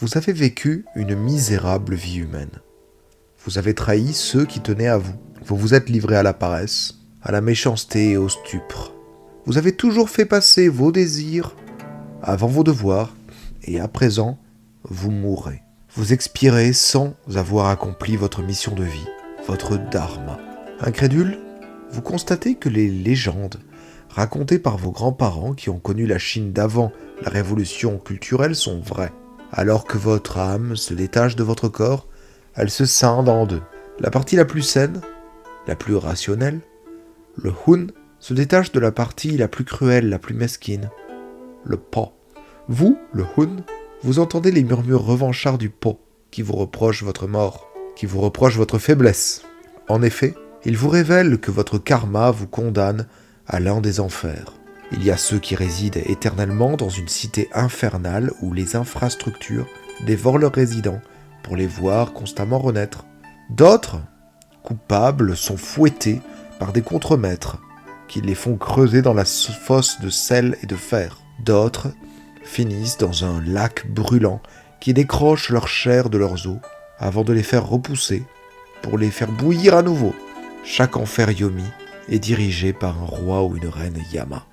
Vous avez vécu une misérable vie humaine. Vous avez trahi ceux qui tenaient à vous. Vous vous êtes livré à la paresse, à la méchanceté et au stupre. Vous avez toujours fait passer vos désirs avant vos devoirs, et à présent, vous mourrez. Vous expirez sans avoir accompli votre mission de vie, votre dharma. Incrédule, vous constatez que les légendes racontées par vos grands-parents qui ont connu la Chine d'avant la révolution culturelle sont vraies. Alors que votre âme se détache de votre corps, elle se scinde en deux. La partie la plus saine, la plus rationnelle, le Hun, se détache de la partie la plus cruelle, la plus mesquine, le Po. Vous, le Hun, vous entendez les murmures revanchards du Po, qui vous reproche votre mort, qui vous reproche votre faiblesse. En effet, il vous révèle que votre karma vous condamne à l'un des enfers. Il y a ceux qui résident éternellement dans une cité infernale où les infrastructures dévorent leurs résidents pour les voir constamment renaître. D'autres, coupables, sont fouettés par des contremaîtres qui les font creuser dans la fosse de sel et de fer. D'autres finissent dans un lac brûlant qui décroche leur chair de leurs os avant de les faire repousser pour les faire bouillir à nouveau. Chaque enfer yomi est dirigé par un roi ou une reine Yama.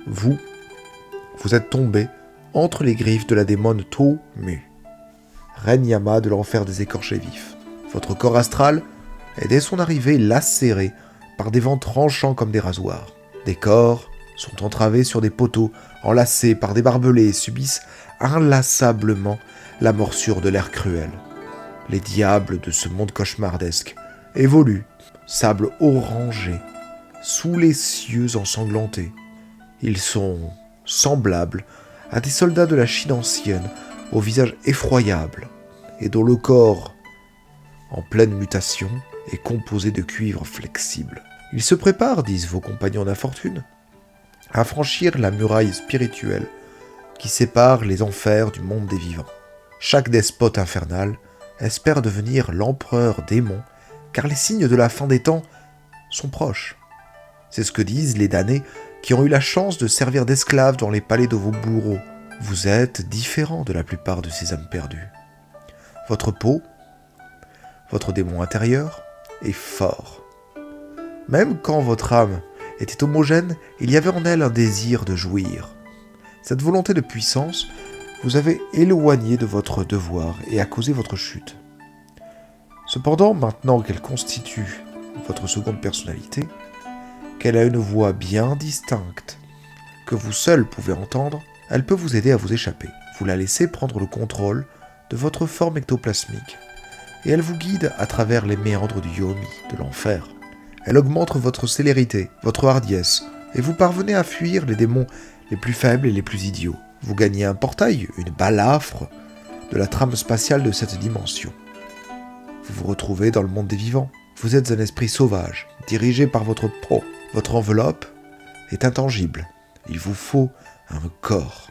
Vous êtes tombé entre les griffes de la démone To-Mu, reine Yama de l'enfer des écorchés vifs. Votre corps astral est dès son arrivée lacéré par des vents tranchants comme des rasoirs. Des corps sont entravés sur des poteaux, enlacés par des barbelés et subissent inlassablement la morsure de l'air cruel. Les diables de ce monde cauchemardesque évoluent, sable orangé, sous les cieux ensanglantés. Ils sont semblables à des soldats de la Chine ancienne, au visage effroyable, et dont le corps, en pleine mutation, est composé de cuivre flexible. Ils se préparent, disent vos compagnons d'infortune, à franchir la muraille spirituelle qui sépare les enfers du monde des vivants. Chaque despote infernal espère devenir l'empereur démon, car les signes de la fin des temps sont proches. C'est ce que disent les damnés qui ont eu la chance de servir d'esclaves dans les palais de vos bourreaux. Vous êtes différents de la plupart de ces âmes perdues. Votre peau, votre démon intérieur, est fort. Même quand votre âme était homogène, il y avait en elle un désir de jouir. Cette volonté de puissance vous avait éloigné de votre devoir et a causé votre chute. Cependant, maintenant qu'elle constitue votre seconde personnalité, qu'elle a une voix bien distincte, que vous seul pouvez entendre, elle peut vous aider à vous échapper. Vous la laissez prendre le contrôle de votre forme ectoplasmique, et elle vous guide à travers les méandres du yomi, de l'enfer. Elle augmente votre célérité, votre hardiesse, et vous parvenez à fuir les démons les plus faibles et les plus idiots. Vous gagnez un portail, une balafre, de la trame spatiale de cette dimension. Vous vous retrouvez dans le monde des vivants. Vous êtes un esprit sauvage, dirigé par votre Po. Votre enveloppe est intangible. Il vous faut un corps.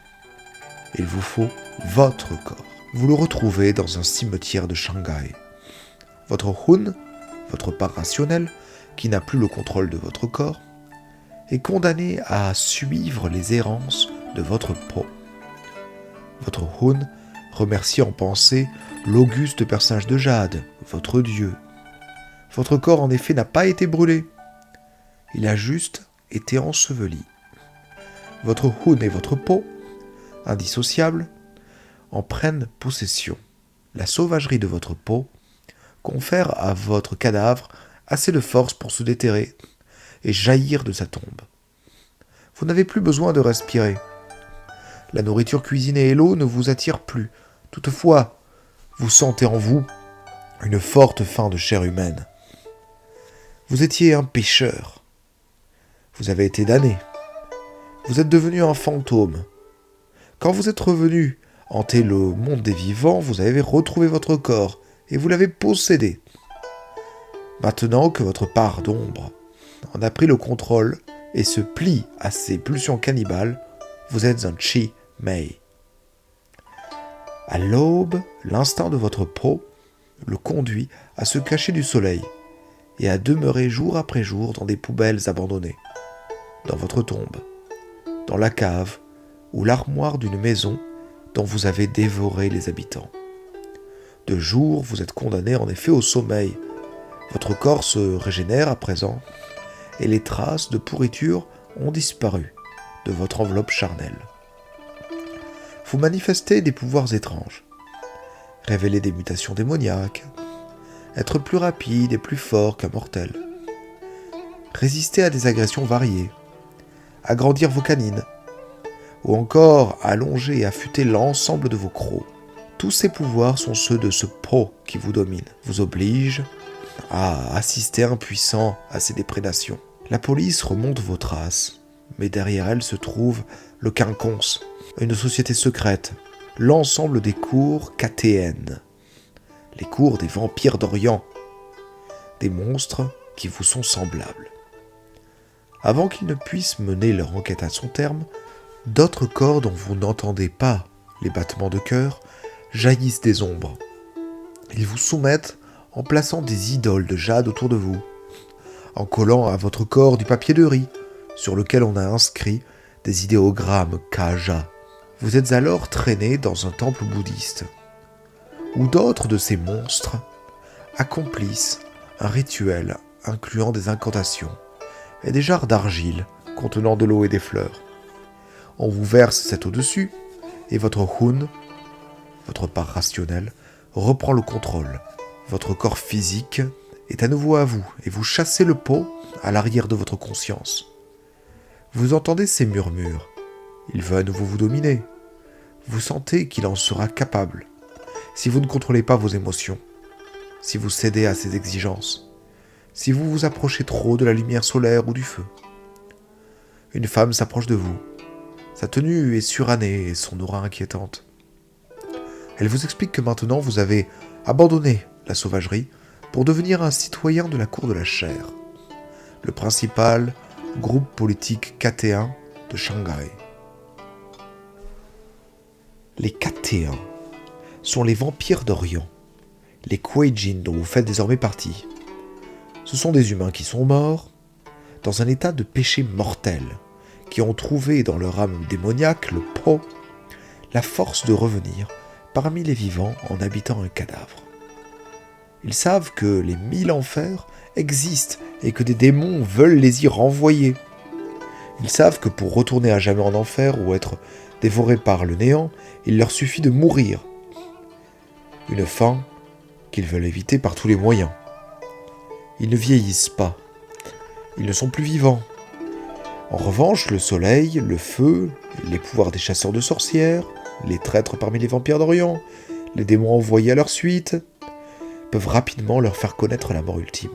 Il vous faut votre corps. Vous le retrouvez dans un cimetière de Shanghai. Votre Hun, votre part rationnelle, qui n'a plus le contrôle de votre corps, est condamné à suivre les errances de votre Po. Votre Hun remercie en pensée l'auguste personnage de Jade, votre dieu. Votre corps, en effet, n'a pas été brûlé. Il a juste été enseveli. Votre Hun et votre Po, indissociables, en prennent possession. La sauvagerie de votre Po confère à votre cadavre assez de force pour se déterrer et jaillir de sa tombe. Vous n'avez plus besoin de respirer. La nourriture cuisinée et l'eau ne vous attirent plus. Toutefois, vous sentez en vous une forte faim de chair humaine. Vous étiez un pécheur. Vous avez été damné. Vous êtes devenu un fantôme. Quand vous êtes revenu hanter le monde des vivants, vous avez retrouvé votre corps et vous l'avez possédé. Maintenant que votre part d'ombre en a pris le contrôle et se plie à ses pulsions cannibales, vous êtes un Chi-Mei. À l'aube, l'instinct de votre Po le conduit à se cacher du soleil et à demeurer jour après jour dans des poubelles abandonnées, dans votre tombe, dans la cave ou l'armoire d'une maison dont vous avez dévoré les habitants. De jour, vous êtes condamné en effet au sommeil. Votre corps se régénère à présent, et les traces de pourriture ont disparu de votre enveloppe charnelle. Vous manifestez des pouvoirs étranges, révéler des mutations démoniaques, être plus rapide et plus fort qu'un mortel, résister à des agressions variées, agrandir vos canines, ou encore allonger et affûter l'ensemble de vos crocs. Tous ces pouvoirs sont ceux de ce pot qui vous domine, vous oblige à assister impuissant à ces déprédations. La police remonte vos traces, mais derrière elle se trouve le quinconce, une société secrète, l'ensemble des cours KTN, les cours des vampires d'Orient, des monstres qui vous sont semblables. Avant qu'ils ne puissent mener leur enquête à son terme, d'autres corps dont vous n'entendez pas les battements de cœur jaillissent des ombres. Ils vous soumettent en plaçant des idoles de jade autour de vous, en collant à votre corps du papier de riz, sur lequel on a inscrit des idéogrammes Kaja. Vous êtes alors traîné dans un temple bouddhiste, où d'autres de ces monstres accomplissent un rituel incluant des incantations et des jarres d'argile contenant de l'eau et des fleurs. On vous verse cette eau dessus, et votre Hun, votre part rationnelle, reprend le contrôle. Votre corps physique est à nouveau à vous, et vous chassez le pot à l'arrière de votre conscience. Vous entendez ces murmures. Il veut à nouveau vous dominer. Vous sentez qu'il en sera capable, si vous ne contrôlez pas vos émotions, si vous cédez à ses exigences, si vous vous approchez trop de la lumière solaire ou du feu. Une femme s'approche de vous. Sa tenue est surannée et son aura inquiétante. Elle vous explique que maintenant vous avez abandonné la sauvagerie pour devenir un citoyen de la cour de la chair, le principal groupe politique KT1 de Shanghai. Les KT1 sont les vampires d'Orient, les Kuei-jin dont vous faites désormais partie. Ce sont des humains qui sont morts, dans un état de péché mortel, qui ont trouvé dans leur âme démoniaque, le Po, la force de revenir parmi les vivants en habitant un cadavre. Ils savent que les 1000 enfers existent et que des démons veulent les y renvoyer. Ils savent que pour retourner à jamais en enfer ou être dévorés par le néant, il leur suffit de mourir. Une fin qu'ils veulent éviter par tous les moyens. Ils ne vieillissent pas. Ils ne sont plus vivants. En revanche, le soleil, le feu, les pouvoirs des chasseurs de sorcières, les traîtres parmi les vampires d'Orient, les démons envoyés à leur suite, peuvent rapidement leur faire connaître la mort ultime.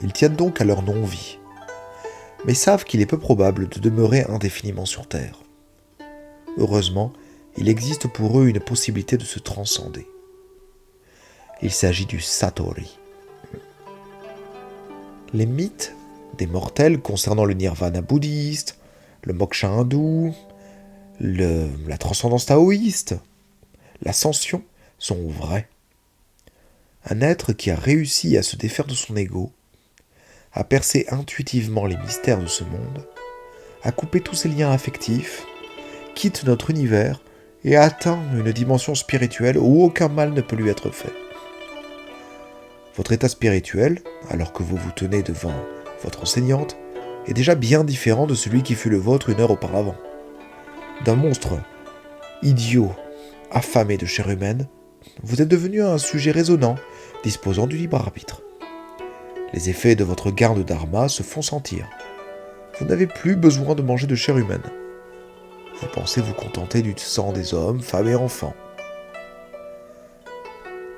Ils tiennent donc à leur non-vie, mais savent qu'il est peu probable de demeurer indéfiniment sur Terre. Heureusement, il existe pour eux une possibilité de se transcender. Il s'agit du Satori. Les mythes des mortels concernant le nirvana bouddhiste, le moksha hindou, la transcendance taoïste, l'ascension sont vrais. Un être qui a réussi à se défaire de son ego, à percer intuitivement les mystères de ce monde, à couper tous ses liens affectifs, quitte notre univers et atteint une dimension spirituelle où aucun mal ne peut lui être fait. Votre état spirituel, alors que vous vous tenez devant votre enseignante, est déjà bien différent de celui qui fut le vôtre une heure auparavant. D'un monstre idiot, affamé de chair humaine, vous êtes devenu un sujet raisonnant, disposant du libre arbitre. Les effets de votre garde dharma se font sentir. Vous n'avez plus besoin de manger de chair humaine. Vous pensez vous contenter du sang des hommes, femmes et enfants.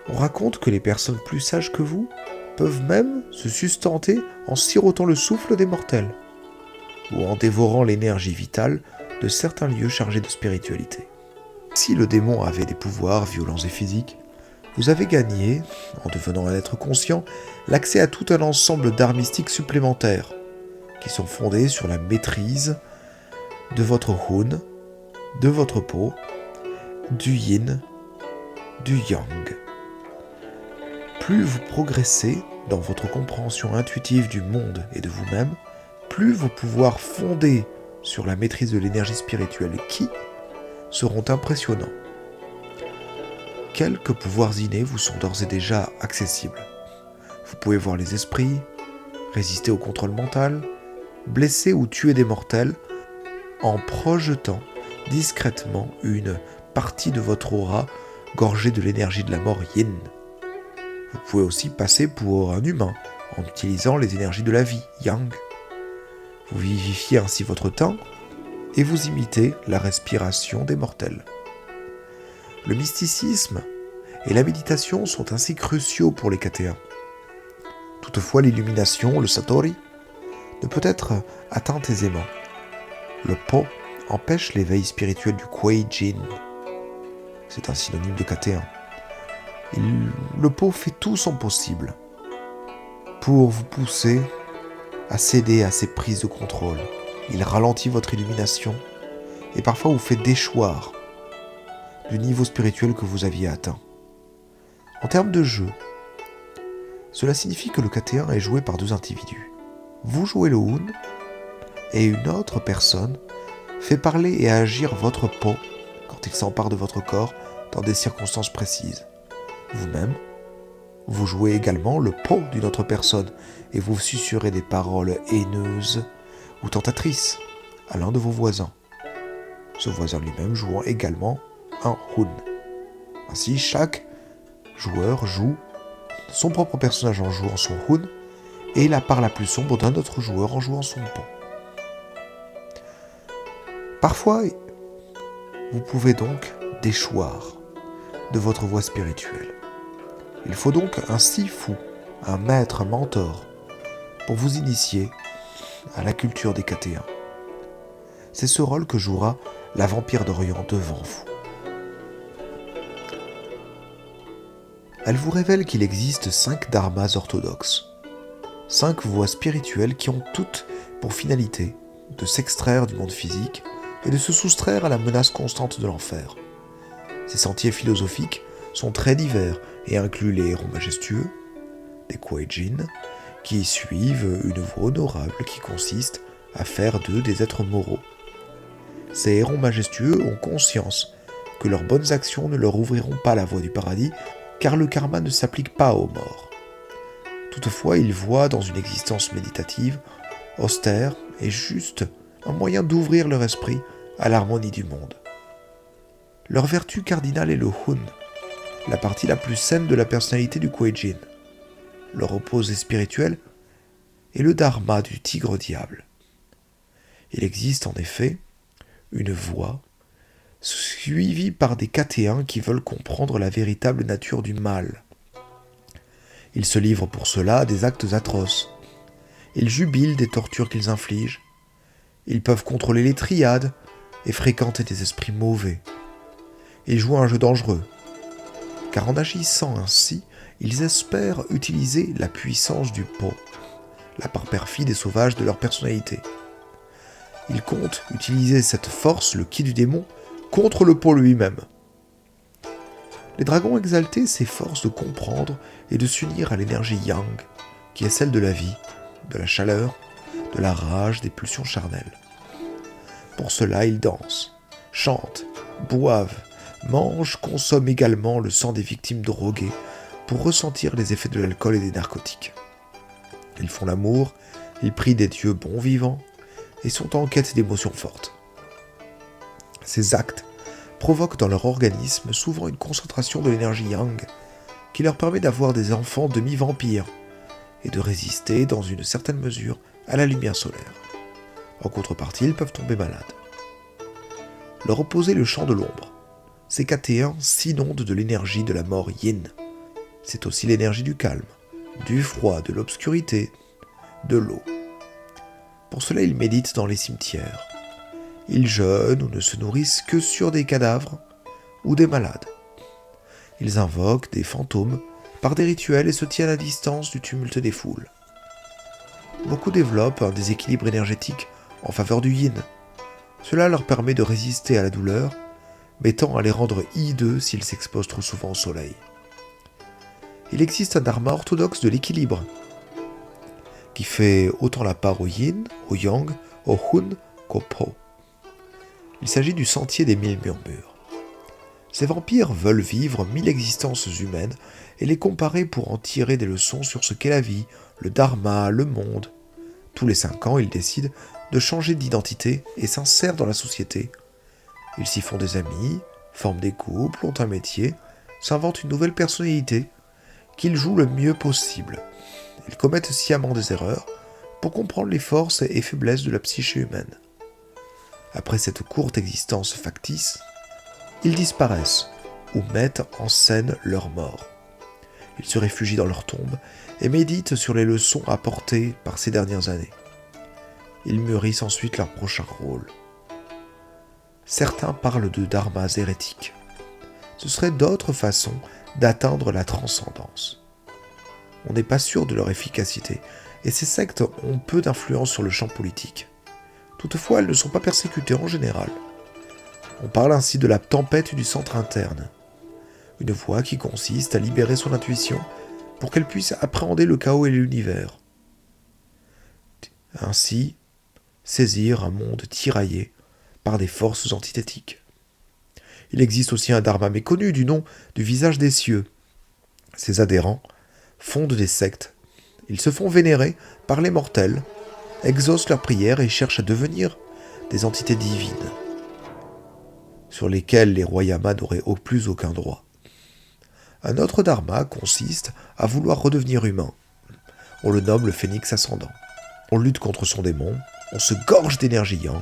On raconte que les personnes plus sages que vous peuvent même se sustenter en sirotant le souffle des mortels, ou en dévorant l'énergie vitale de certains lieux chargés de spiritualité. Si le démon avait des pouvoirs violents et physiques, vous avez gagné, en devenant un être conscient, l'accès à tout un ensemble d'arts mystiques supplémentaires, qui sont fondés sur la maîtrise de votre Hun, de votre Po, du Yin, du Yang. Plus vous progressez dans votre compréhension intuitive du monde et de vous-même, plus vos pouvoirs fondés sur la maîtrise de l'énergie spirituelle Qi seront impressionnants. Quelques pouvoirs innés vous sont d'ores et déjà accessibles. Vous pouvez voir les esprits, résister au contrôle mental, blesser ou tuer des mortels en projetant discrètement une partie de votre aura gorgée de l'énergie de la mort yin. Vous pouvez aussi passer pour un humain en utilisant les énergies de la vie, yang. Vous vivifiez ainsi votre temps et vous imitez la respiration des mortels. Le mysticisme et la méditation sont ainsi cruciaux pour les Catéens. Toutefois, l'illumination, le satori, ne peut être atteinte aisément. Le Po empêche l'éveil spirituel du Kuei Jin. C'est un synonyme de Catéen. Le Po fait tout son possible pour vous pousser à céder à ses prises de contrôle. Il ralentit votre illumination et parfois vous fait déchoir du niveau spirituel que vous aviez atteint. En termes de jeu, cela signifie que le Catéen est joué par deux individus. Vous jouez le Hun et une autre personne fait parler et agir votre Po quand il s'empare de votre corps dans des circonstances précises. Vous-même, vous jouez également le Po d'une autre personne et vous susurrez des paroles haineuses ou tentatrices à l'un de vos voisins. Ce voisin lui-même jouant également un Hun. Ainsi, chaque joueur joue son propre personnage en jouant son Hun et la part la plus sombre d'un autre joueur en jouant son Po. Parfois, vous pouvez donc déchoir de votre voie spirituelle. Il faut donc un sifu, un maître, un mentor, pour vous initier à la culture des Catéens. C'est ce rôle que jouera la vampire d'Orient devant vous. Elle vous révèle qu'il existe 5 dharmas orthodoxes, 5 voies spirituelles qui ont toutes pour finalité de s'extraire du monde physique et de se soustraire à la menace constante de l'enfer. Ces sentiers philosophiques sont très divers et incluent les héros majestueux, les Kuei Jin, qui suivent une voie honorable qui consiste à faire d'eux des êtres moraux. Ces héros majestueux ont conscience que leurs bonnes actions ne leur ouvriront pas la voie du paradis, car le karma ne s'applique pas aux morts. Toutefois, ils voient dans une existence méditative, austère et juste, un moyen d'ouvrir leur esprit à l'harmonie du monde. Leur vertu cardinale est le Hun, la partie la plus saine de la personnalité du Kuei Jin. Leur opposé spirituel est le dharma du tigre-diable. Il existe en effet une voie suivie par des Catéens qui veulent comprendre la véritable nature du mal. Ils se livrent pour cela à des actes atroces. Ils jubilent des tortures qu'ils infligent. Ils peuvent contrôler les triades et fréquenter des esprits mauvais. Ils jouent un jeu dangereux, car en agissant ainsi, ils espèrent utiliser la puissance du Po, la part perfide et sauvage de leur personnalité. Ils comptent utiliser cette force, le ki du démon, contre le Po lui-même. Les dragons exaltés s'efforcent de comprendre et de s'unir à l'énergie yang, qui est celle de la vie, de la chaleur, de la rage, des pulsions charnelles. Pour cela, ils dansent, chantent, boivent, mangent, consomment également le sang des victimes droguées pour ressentir les effets de l'alcool et des narcotiques. Ils font l'amour, ils prient des dieux bons vivants et sont en quête d'émotions fortes. Ces actes provoquent dans leur organisme souvent une concentration de l'énergie yang qui leur permet d'avoir des enfants demi-vampires et de résister dans une certaine mesure à la lumière solaire. En contrepartie, ils peuvent tomber malades. Leur opposé le champ de l'ombre. Ces Catéens s'inondent de l'énergie de la mort yin. C'est aussi l'énergie du calme, du froid, de l'obscurité, de l'eau. Pour cela, ils méditent dans les cimetières. Ils jeûnent ou ne se nourrissent que sur des cadavres ou des malades. Ils invoquent des fantômes par des rituels et se tiennent à distance du tumulte des foules. Beaucoup développent un déséquilibre énergétique en faveur du yin. Cela leur permet de résister à la douleur, mais tend à les rendre hideux s'ils s'exposent trop souvent au soleil. Il existe un dharma orthodoxe de l'équilibre, qui fait autant la part au yin, au yang, au hun qu'au po. Il s'agit du sentier des 1000 murmures. Ces vampires veulent vivre 1000 existences humaines et les comparer pour en tirer des leçons sur ce qu'est la vie, le dharma, le monde. Tous les 5 ans, ils décident de changer d'identité et s'insèrent dans la société. Ils s'y font des amis, forment des couples, ont un métier, s'inventent une nouvelle personnalité qu'ils jouent le mieux possible. Ils commettent sciemment des erreurs pour comprendre les forces et faiblesses de la psyché humaine. Après cette courte existence factice, ils disparaissent ou mettent en scène leur mort. Ils se réfugient dans leur tombe et méditent sur les leçons apportées par ces dernières années. Ils mûrissent ensuite leur prochain rôle. Certains parlent de dharmas hérétiques. Ce seraient d'autres façons d'atteindre la transcendance. On n'est pas sûr de leur efficacité, et ces sectes ont peu d'influence sur le champ politique. Toutefois, elles ne sont pas persécutées en général. On parle ainsi de la tempête du centre interne, une voie qui consiste à libérer son intuition pour qu'elle puisse appréhender le chaos et l'univers. Ainsi, saisir un monde tiraillé par des forces antithétiques. Il existe aussi un dharma méconnu du nom du visage des cieux. Ses adhérents fondent des sectes. Ils se font vénérer par les mortels, exaucent leurs prières et cherchent à devenir des entités divines, sur lesquelles les rois yamas n'auraient au plus aucun droit. Un autre dharma consiste à vouloir redevenir humain. On le nomme le phénix ascendant. On lutte contre son démon, on se gorge d'énergie yang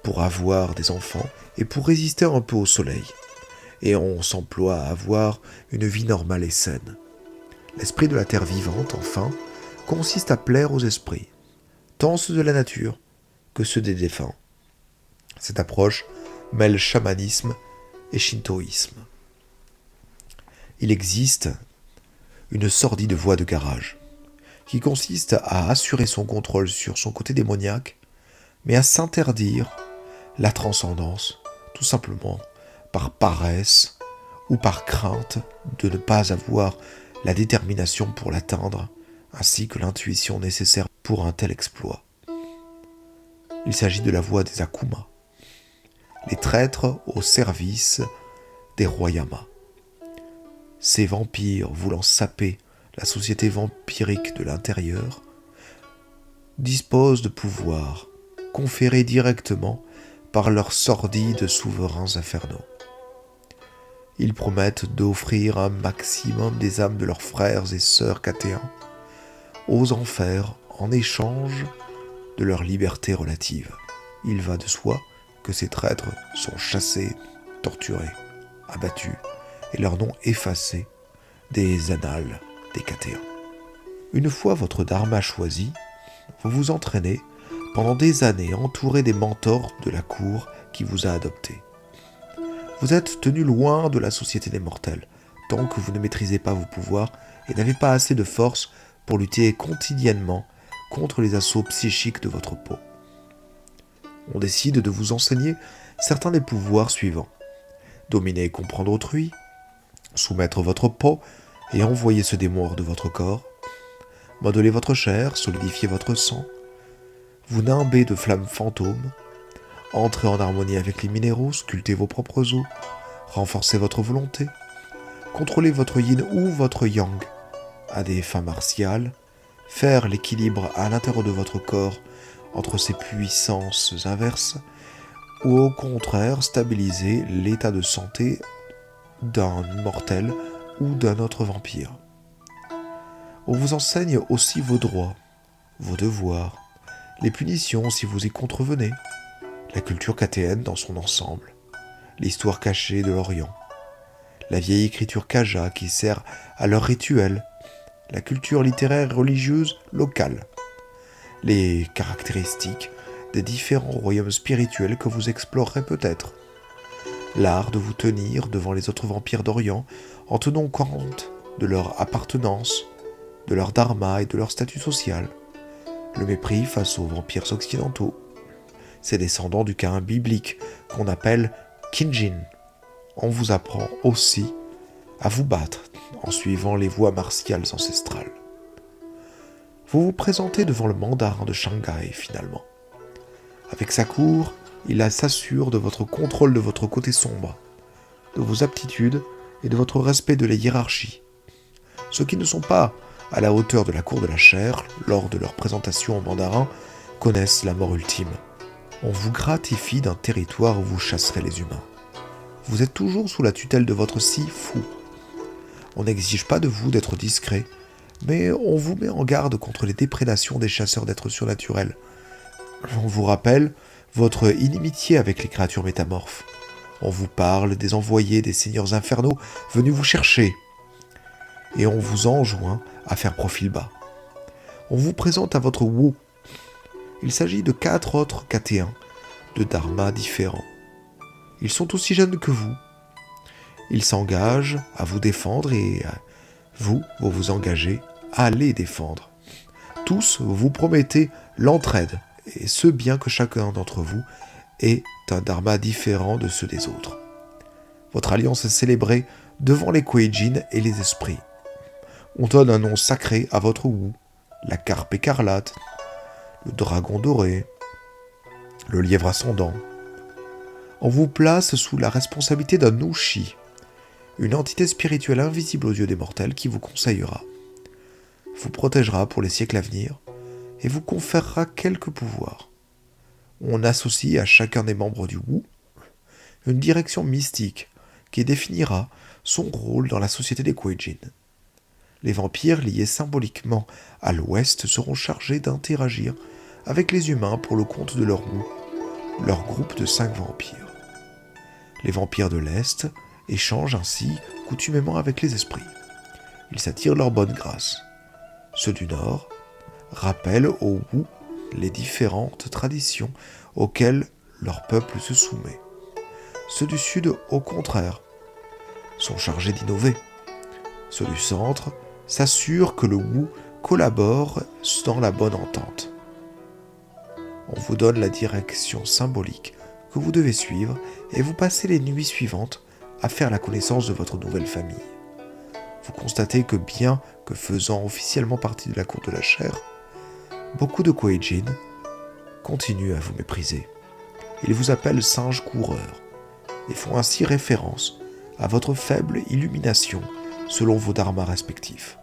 pour avoir des enfants et pour résister un peu au soleil. Et on s'emploie à avoir une vie normale et saine. L'esprit de la terre vivante, enfin, consiste à plaire aux esprits, tant ceux de la nature que ceux des défunts. Cette approche mêle chamanisme et shintoïsme. Il existe une sordide voie de garage, qui consiste à assurer son contrôle sur son côté démoniaque, mais à s'interdire la transcendance, tout simplement par paresse ou par crainte de ne pas avoir la détermination pour l'atteindre, ainsi que l'intuition nécessaire pour un tel exploit. Il s'agit de la voie des Akuma, les traîtres au service des rois yamas. Ces vampires voulant saper la société vampirique de l'intérieur disposent de pouvoirs conférés directement par leurs sordides souverains infernaux. Ils promettent d'offrir un maximum des âmes de leurs frères et sœurs catéens aux enfers en échange de leur liberté relative. Il va de soi que ces traîtres sont chassés, torturés, abattus et leur nom effacé des annales des catéens. Une fois votre dharma choisi, vous vous entraînez pendant des années entouré des mentors de la cour qui vous a adopté. Vous êtes tenu loin de la société des mortels, tant que vous ne maîtrisez pas vos pouvoirs et n'avez pas assez de force pour lutter quotidiennement contre les assauts psychiques de votre peau. On décide de vous enseigner certains des pouvoirs suivants. Dominer et comprendre autrui, soumettre votre peau et envoyer ce démon hors de votre corps, modeler votre chair, solidifier votre sang, vous nimber de flammes fantômes, entrer en harmonie avec les minéraux, sculpter vos propres os, renforcer votre volonté, contrôler votre yin ou votre yang à des fins martiales, faire l'équilibre à l'intérieur de votre corps entre ces puissances inverses, ou au contraire stabiliser l'état de santé d'un mortel ou d'un autre vampire. On vous enseigne aussi vos droits, vos devoirs, les punitions si vous y contrevenez, la culture catéenne dans son ensemble, l'histoire cachée de l'Orient, la vieille écriture Kaja qui sert à leur rituel, la culture littéraire et religieuse locale, les caractéristiques des différents royaumes spirituels que vous explorerez peut-être, l'art de vous tenir devant les autres vampires d'Orient en tenant compte de leur appartenance, de leur dharma et de leur statut social, le mépris face aux vampires occidentaux, ces descendants du Caïn biblique qu'on appelle Kinjin. On vous apprend aussi à vous battre en suivant les voies martiales ancestrales. Vous vous présentez devant le mandarin de Shanghai finalement. Avec sa cour, Il s'assure de votre contrôle de votre côté sombre, de vos aptitudes et de votre respect de la hiérarchie. Ceux qui ne sont pas à la hauteur de la cour de la chair, lors de leur présentation en mandarin, connaissent la mort ultime. On vous gratifie d'un territoire où vous chasserez les humains. Vous êtes toujours sous la tutelle de votre sifu. On n'exige pas de vous d'être discret, mais on vous met en garde contre les déprédations des chasseurs d'êtres surnaturels. On vous rappelle votre inimitié avec les créatures métamorphes. On vous parle des envoyés des seigneurs infernaux venus vous chercher. Et on vous enjoint à faire profil bas. On vous présente à votre Wu. Il s'agit de 4 autres KT1, de dharma différents. Ils sont aussi jeunes que vous. Ils s'engagent à vous défendre et vous vous engagez à les défendre. Tous, vous promettez l'entraide, et ce bien que chacun d'entre vous est un dharma différent de ceux des autres. Votre alliance est célébrée devant les Kuei-jin et les esprits. On donne un nom sacré à votre Wu, la carpe écarlate, le dragon doré, le lièvre ascendant. On vous place sous la responsabilité d'un Nushi, une entité spirituelle invisible aux yeux des mortels qui vous conseillera, vous protégera pour les siècles à venir et vous conférera quelques pouvoirs. On associe à chacun des membres du Wu une direction mystique qui définira son rôle dans la société des Kuei-jin. Les vampires liés symboliquement à l'Ouest seront chargés d'interagir avec les humains pour le compte de leur Wu, leur groupe de 5 vampires. Les vampires de l'Est échangent ainsi coutumément avec les esprits. Ils s'attirent leur bonne grâce. Ceux du Nord rappellent au Wu les différentes traditions auxquelles leur peuple se soumet. Ceux du Sud, au contraire, sont chargés d'innover. Ceux du Centre s'assurent que le Wu collabore dans la bonne entente. On vous donne la direction symbolique que vous devez suivre et vous passez les nuits suivantes à faire la connaissance de votre nouvelle famille. Vous constatez que bien que faisant officiellement partie de la cour de la chair, beaucoup de Kuei-jin continuent à vous mépriser. Ils vous appellent singe coureur et font ainsi référence à votre faible illumination selon vos dharmas respectifs.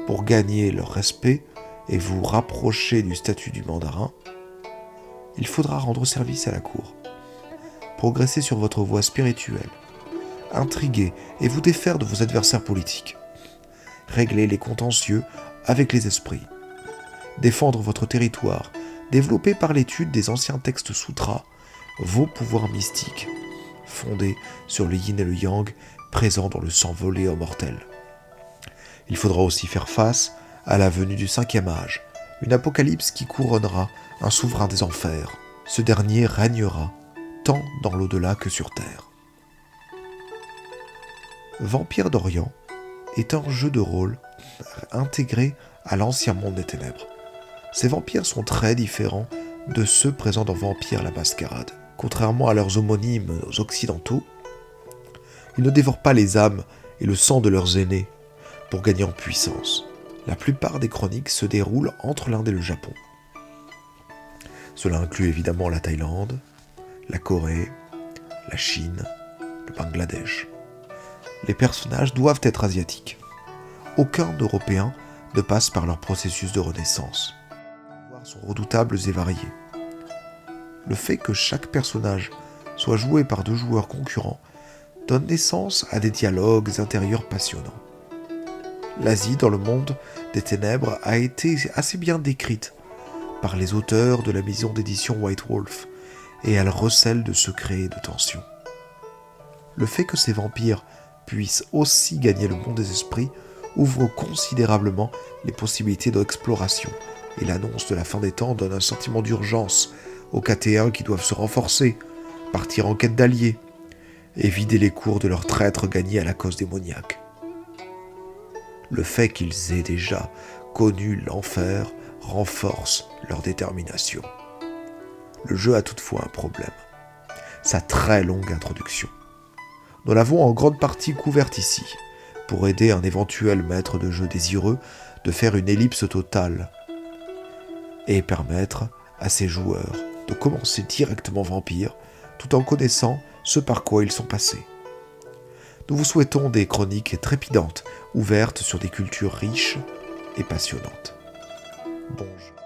Pour gagner leur respect et vous rapprocher du statut du mandarin, il faudra rendre service à la cour, progresser sur votre voie spirituelle, intriguer et vous défaire de vos adversaires politiques, régler les contentieux avec les esprits, défendre votre territoire, développer par l'étude des anciens textes sutras vos pouvoirs mystiques, fondés sur le yin et le yang présents dans le sang volé aux mortels. Il faudra aussi faire face à la venue du 5e âge, une apocalypse qui couronnera un souverain des enfers. Ce dernier régnera tant dans l'au-delà que sur Terre. Vampire d'Orient est un jeu de rôle intégré à l'ancien monde des ténèbres. Ces vampires sont très différents de ceux présents dans Vampire la Mascarade. Contrairement à leurs homonymes occidentaux, ils ne dévorent pas les âmes et le sang de leurs aînés pour gagner en puissance. La plupart des chroniques se déroulent entre l'Inde et le Japon. Cela inclut évidemment la Thaïlande, la Corée, la Chine, le Bangladesh. Les personnages doivent être asiatiques. Aucun Européen ne passe par leur processus de renaissance. Les pouvoirs sont redoutables et variés. Le fait que chaque personnage soit joué par 2 joueurs concurrents donne naissance à des dialogues intérieurs passionnants. L'Asie dans le monde des ténèbres a été assez bien décrite par les auteurs de la maison d'édition White Wolf, et elle recèle de secrets et de tensions. Le fait que ces vampires puissent aussi gagner le monde des esprits ouvre considérablement les possibilités d'exploration, et l'annonce de la fin des temps donne un sentiment d'urgence aux KT1 qui doivent se renforcer, partir en quête d'alliés, et vider les cours de leurs traîtres gagnés à la cause démoniaque. Le fait qu'ils aient déjà connu l'enfer renforce leur détermination. Le jeu a toutefois un problème, sa très longue introduction. Nous l'avons en grande partie couverte ici, pour aider un éventuel maître de jeu désireux de faire une ellipse totale et permettre à ses joueurs de commencer directement vampire, tout en connaissant ce par quoi ils sont passés. Nous vous souhaitons des chroniques trépidantes, ouvertes sur des cultures riches et passionnantes. Bon jeu.